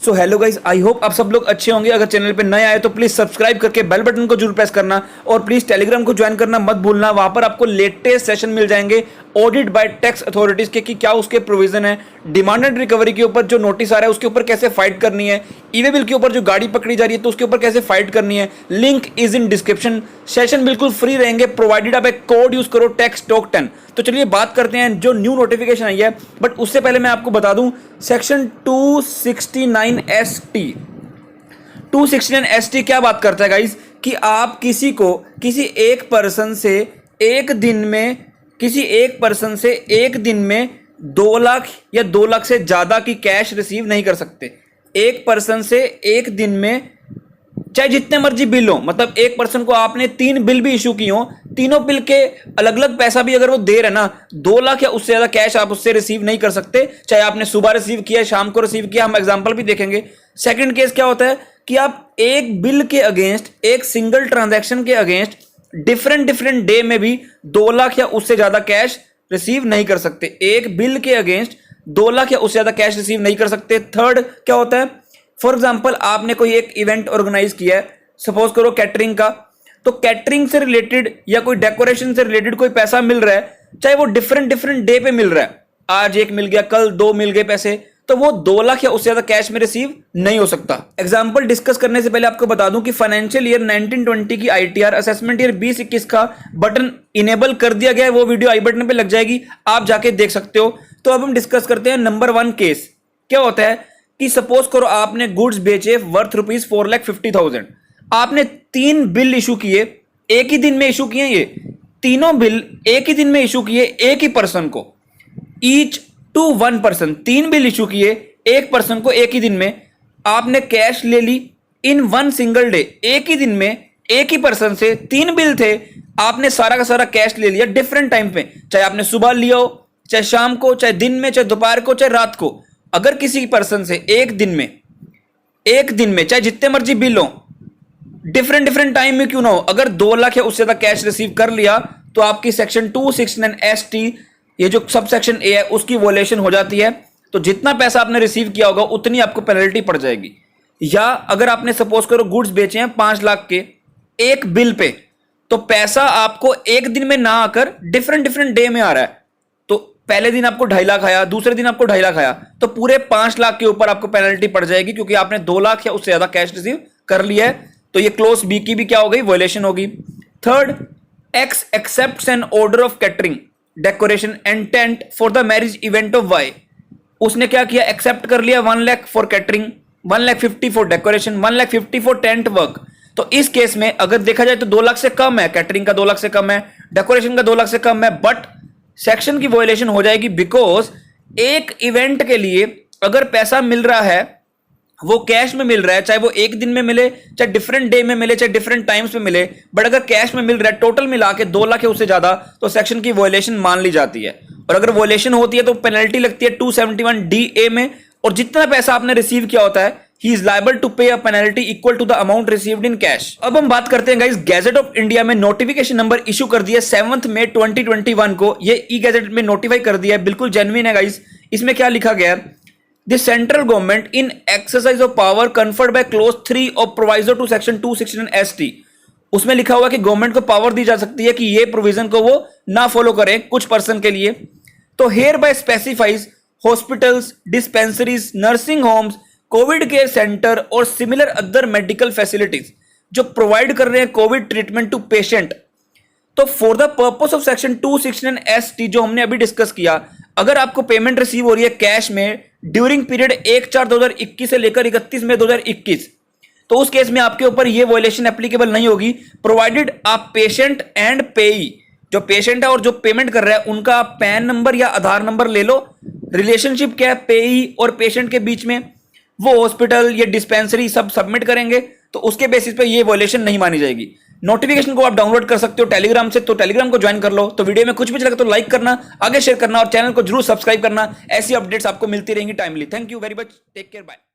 So hello guys, I hope आप सब लोग अच्छे होंगे। अगर चैनल पे नए आए तो प्लीज सब्सक्राइब करके बेल बटन को जरूर प्रेस करना और प्लीज टेलीग्राम को ज्वाइन करना मत भूलना। वहां पर आपको लेटेस्ट सेशन मिल जाएंगे ऑडिट बाय टैक्स अथॉरिटीज के कि क्या उसके प्रोविजन है, डिमांड एंड रिकवरी के ऊपर जो नोटिस आ रहा है उसके ऊपर कैसे फाइट करनी है, ईवे बिल के ऊपर जो गाड़ी पकड़ी जा रही है तो उसके ऊपर कैसे फाइट करनी है। Link is in description. Session बिल्कुल फ्री रहेंगे प्रोवाइडेड आप एक कोड यूज करो टैक्स टॉक 10। तो चलिए बात करते हैं जो न्यू नोटिफिकेशन आई है, बट उससे पहले मैं आपको बता दूं सेक्शन 269ST 269ST क्या बात करता है गाइज कि आप किसी को किसी एक पर्सन से एक दिन में 2 लाख या 2 लाख से ज्यादा की कैश रिसीव नहीं कर सकते। एक पर्सन से एक दिन में चाहे जितने मर्जी बिल हो, मतलब एक पर्सन को आपने 3 बिल भी इशू की हो, तीनों बिल के अलग अलग पैसा भी अगर वो दे रहे ना, 2 लाख या उससे ज्यादा कैश आप उससे रिसीव नहीं कर सकते। चाहे आपने सुबह रिसीव किया, शाम को रिसीव किया, हम एग्जांपल भी देखेंगे। सेकंड केस क्या होता है कि आप एक बिल के अगेंस्ट, एक सिंगल ट्रांजैक्शन के अगेंस्ट डिफरेंट डे में भी 2 लाख या उससे ज्यादा कैश रिसीव नहीं कर सकते। एक बिल के अगेंस्ट 2 लाख या उससे ज्यादा कैश रिसीव नहीं कर सकते। थर्ड क्या होता है, फॉर एग्जाम्पल आपने कोई एक इवेंट ऑर्गेनाइज किया है, सपोज करो कैटरिंग का, तो कैटरिंग से रिलेटेड या कोई डेकोरेशन से रिलेटेड कोई पैसा मिल रहा है, चाहे वो डिफरेंट डे पे मिल रहा है, आज एक मिल गया, कल 2 मिल गए पैसे, तो वो 2 लाख या उससे ज्यादा कैश में रिसीव नहीं हो सकता। एग्जाम्पल डिस्कस करने से पहले आपको बता दूं कि फाइनेंशियल ईयर 1920 की ITR असेसमेंट ईयर 2021 का बटन इनेबल कर दिया गया है। वो वीडियो आई बटन पे लग जाएगी, आप जाके देख सकते हो। तो अब हम डिस्कस करते हैं नंबर 1 केस। क्या होता है कि सपोज करो आपने गुड्स बेचे वर्थ रुपीज 4,50,000। आपने 3 बिल इशू किए, एक ही दिन में इशू किए, ये तीनों बिल एक ही दिन में इशू किए एक ही पर्सन को, each to 1 person. 3 bill issue किए एक पर्सन को एक ही दिन में, आपने कैश ले ली इन 1 सिंगल डे। एक ही दिन में एक ही पर्सन से 3 बिल थे, आपने सारा का सारा कैश ले लिया डिफरेंट टाइम पे, चाहे आपने सुबह लिया हो, चाहे शाम को, चाहे दिन में, चाहे दोपहर को, चाहे रात को। अगर किसी पर्सन से एक दिन में चाहे जितने मर्जी बिल हो, डिफरेंट टाइम में क्यों ना हो, अगर 2 लाख या उससे ज्यादा कैश रिसीव कर लिया तो आपकी सेक्शन 269ST, ये जो सब सेक्शन ए है, उसकी वोलेशन हो जाती है। तो जितना पैसा आपने रिसीव किया होगा उतनी आपको पेनल्टी पड़ जाएगी। या अगर आपने सपोज करो गुड्स बेचे हैं 5 लाख के एक बिल पे, तो पैसा आपको एक दिन में ना आकर डिफरेंट डे में आ रहा है, तो पहले दिन आपको 2.5 लाख आया, दूसरे दिन आपको 2.5 लाख आया, तो पूरे 5 लाख के ऊपर आपको पेनल्टी पड़ जाएगी क्योंकि आपने 2 लाख या उससे ज्यादा कैश रिसीव कर लिया है। तो ये क्लोज बी की भी क्या हो गई, वोलेशन होगी। Third, x accepts an order of catering decoration and tent for the marriage event of y. उसने क्या किया, एक्सेप्ट कर लिया 1 lakh for catering, 1,50,000 for decoration, 1,50,000 for tent work. तो इस केस में अगर देखा जाए तो 2 लाख से कम है, कैटरिंग का 2 लाख से कम है, डेकोरेशन का 2 लाख से कम है, बट सेक्शन की वोलेशन हो जाएगी बिकॉज एक इवेंट के लिए अगर पैसा मिल रहा है वो कैश में मिल रहा है, चाहे वो एक दिन में मिले, चाहे डिफरेंट डे में मिले, चाहे डिफरेंट टाइम्स में मिले, बट अगर कैश में मिल रहा है टोटल मिला के 2 लाख है उससे ज्यादा, तो सेक्शन की वोलेशन मान ली जाती है। और अगर वोलेशन होती है तो पेनल्टी लगती है 271DA में, और जितना पैसा आपने रिसीव किया होता है he is liable to pay a penalty equal to the amount received in cash. अब हम बात करते हैं गाइस, गैजेट ऑफ इंडिया में नोटिफिकेशन नंबर इशू कर दिया 7 मई 2021 को। ये ई गैजेट में नोटिफाई कर दिया है, बिल्कुल जेन्युइन है गाइस। इसमें क्या लिखा गया है, The central government in exercise of power conferred by clause 3 of proviso to section 269ST, उसमें लिखा हुआ कि गवर्नमेंट को पावर दी जा सकती है कि ये प्रोविजन को वो ना फॉलो करें कुछ पर्सन के लिए। तो hereby specifies hospitals, dispensaries, nursing homes, COVID care centre और सिमिलर अदर मेडिकल फैसिलिटीज जो प्रोवाइड कर रहे हैं कोविड ट्रीटमेंट टू पेशेंट। तो for the purpose of section 269ST जो हमने अभी डिस्कस किया, अगर आपको पेमेंट रिसीव हो रही है कैश में ड्यूरिंग पीरियड 1/4/2021 से लेकर 31 मई 2021, तो उस केस में आपके ऊपर ये वोलेशन एप्लीकेबल नहीं होगी, प्रोवाइडेड आप पेशेंट एंड पेई, जो पेशेंट है और जो पेमेंट कर रहा है उनका आप पैन नंबर या आधार नंबर ले लो। रिलेशनशिप क्या है पेई और पेशेंट के बीच में, वो हॉस्पिटल या डिस्पेंसरी सब सबमिट करेंगे, तो उसके बेसिस पे ये वोलेशन नहीं मानी जाएगी। नोटिफिकेशन को आप डाउनलोड कर सकते हो टेलीग्राम से, तो टेलीग्राम को ज्वाइन कर लो। तो वीडियो में कुछ भी लगे तो लाइक करना, आगे शेयर करना और चैनल को जरूर सब्सक्राइब करना। ऐसी अपडेट्स आपको मिलती रहेंगी timely. Thank you very much, take care, bye.